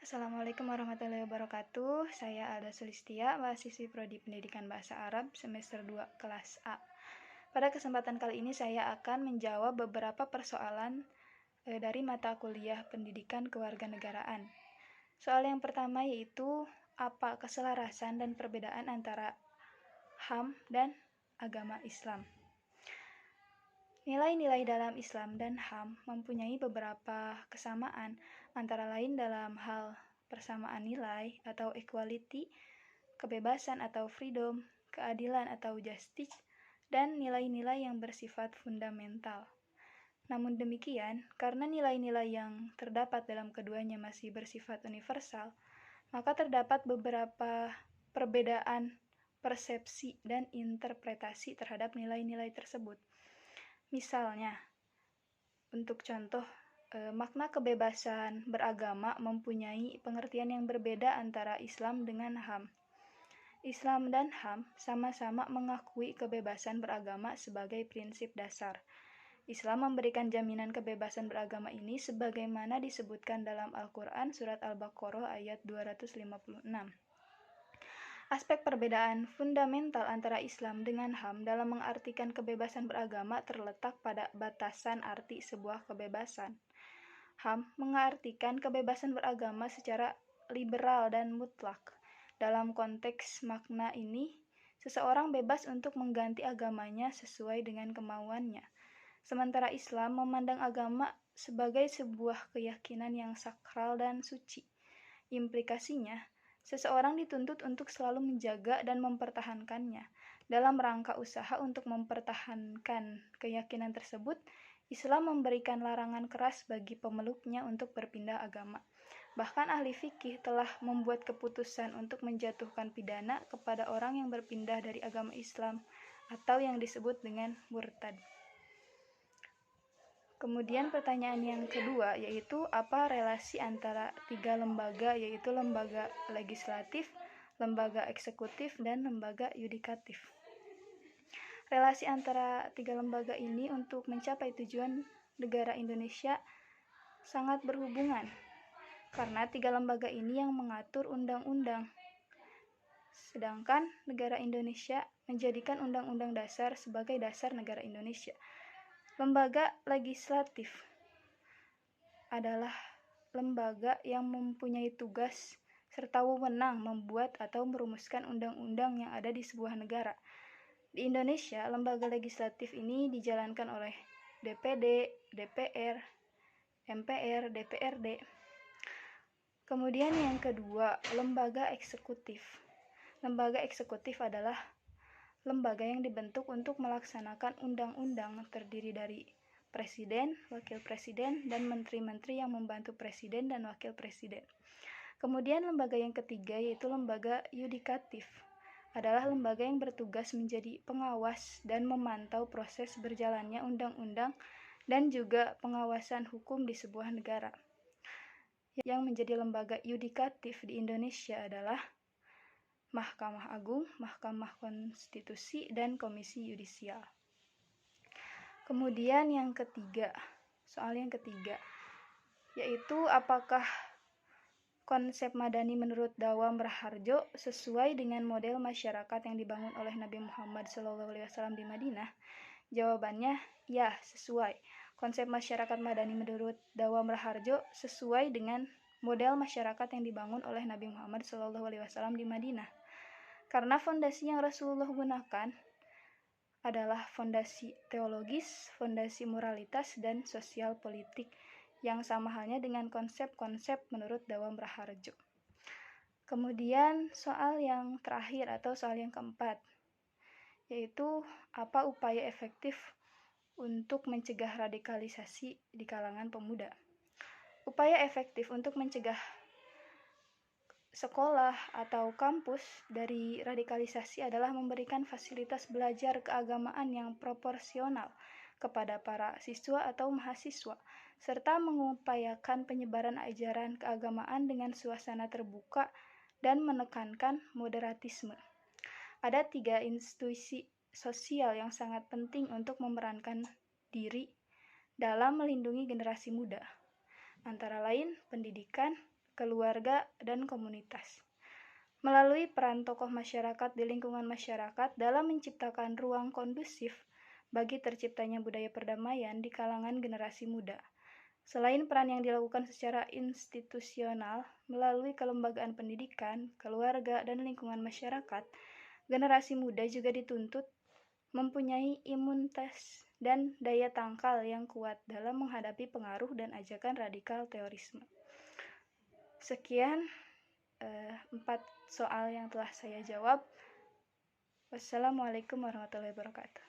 Assalamualaikum warahmatullahi wabarakatuh. Saya Alda Sulistia, mahasiswi Prodi Pendidikan Bahasa Arab semester 2 kelas A. Pada kesempatan kali ini saya akan menjawab beberapa persoalan dari mata kuliah Pendidikan Kewarganegaraan. Soal yang pertama yaitu apa keselarasan dan perbedaan antara HAM dan agama Islam. Nilai-nilai dalam Islam dan HAM mempunyai beberapa kesamaan, antara lain dalam hal persamaan nilai atau equality, kebebasan atau freedom, keadilan atau justice, dan nilai-nilai yang bersifat fundamental. Namun demikian, karena nilai-nilai yang terdapat dalam keduanya masih bersifat universal, maka terdapat beberapa perbedaan persepsi dan interpretasi terhadap nilai-nilai tersebut. Misalnya, untuk contoh, makna kebebasan beragama mempunyai pengertian yang berbeda antara Islam dengan HAM. Islam dan HAM sama-sama mengakui kebebasan beragama sebagai prinsip dasar. Islam memberikan jaminan kebebasan beragama ini sebagaimana disebutkan dalam Al-Quran Surat Al-Baqarah ayat 256. Aspek perbedaan fundamental antara Islam dengan HAM dalam mengartikan kebebasan beragama terletak pada batasan arti sebuah kebebasan. HAM mengartikan kebebasan beragama secara liberal dan mutlak. Dalam konteks makna ini, seseorang bebas untuk mengganti agamanya sesuai dengan kemauannya. Sementara Islam memandang agama sebagai sebuah keyakinan yang sakral dan suci. Implikasinya, seseorang dituntut untuk selalu menjaga dan mempertahankannya. Dalam rangka usaha untuk mempertahankan keyakinan tersebut, Islam memberikan larangan keras bagi pemeluknya untuk berpindah agama. Bahkan ahli fikih telah membuat keputusan untuk menjatuhkan pidana kepada orang yang berpindah dari agama Islam atau yang disebut dengan murtad. Kemudian pertanyaan yang kedua yaitu apa relasi antara tiga lembaga, yaitu lembaga legislatif, lembaga eksekutif, dan lembaga yudikatif. Relasi antara tiga lembaga ini untuk mencapai tujuan negara Indonesia sangat berhubungan, karena tiga lembaga ini yang mengatur undang-undang. Sedangkan negara Indonesia menjadikan Undang-Undang Dasar sebagai dasar negara Indonesia. Lembaga legislatif adalah lembaga yang mempunyai tugas serta wewenang membuat atau merumuskan undang-undang yang ada di sebuah negara. Di Indonesia, lembaga legislatif ini dijalankan oleh DPD, DPR, MPR, DPRD. Kemudian yang kedua, lembaga eksekutif. Lembaga eksekutif adalah lembaga yang dibentuk untuk melaksanakan undang-undang, terdiri dari presiden, wakil presiden, dan menteri-menteri yang membantu presiden dan wakil presiden. Kemudian lembaga yang ketiga yaitu lembaga yudikatif, adalah lembaga yang bertugas menjadi pengawas dan memantau proses berjalannya undang-undang dan juga pengawasan hukum di sebuah negara. Yang menjadi lembaga yudikatif di Indonesia adalah Mahkamah Agung, Mahkamah Konstitusi, dan Komisi Yudisial. Kemudian yang ketiga, soal yang ketiga, yaitu apakah konsep Madani menurut Dawam Raharjo sesuai dengan model masyarakat yang dibangun oleh Nabi Muhammad SAW di Madinah? Jawabannya, ya, sesuai. Konsep masyarakat Madani menurut Dawam Raharjo sesuai dengan model masyarakat yang dibangun oleh Nabi Muhammad SAW di Madinah. Karena fondasi yang Rasulullah gunakan adalah fondasi teologis, fondasi moralitas, dan sosial politik yang sama halnya dengan konsep-konsep menurut Dawam Raharjo. Kemudian soal yang terakhir atau soal yang keempat, yaitu apa upaya efektif untuk mencegah radikalisasi di kalangan pemuda. Upaya efektif untuk mencegah sekolah atau kampus dari radikalisasi adalah memberikan fasilitas belajar keagamaan yang proporsional kepada para siswa atau mahasiswa, serta mengupayakan penyebaran ajaran keagamaan dengan suasana terbuka dan menekankan moderatisme. Ada 3 institusi sosial yang sangat penting untuk memerankan diri dalam melindungi generasi muda, antara lain pendidikan, keluarga, dan komunitas. Melalui peran tokoh masyarakat di lingkungan masyarakat dalam menciptakan ruang kondusif bagi terciptanya budaya perdamaian di kalangan generasi muda. Selain peran yang dilakukan secara institusional melalui kelembagaan pendidikan, keluarga, dan lingkungan masyarakat, generasi muda juga dituntut mempunyai imunitas dan daya tangkal yang kuat dalam menghadapi pengaruh dan ajakan radikal terorisme. Sekian 4 soal yang telah saya jawab. Wassalamualaikum warahmatullahi wabarakatuh.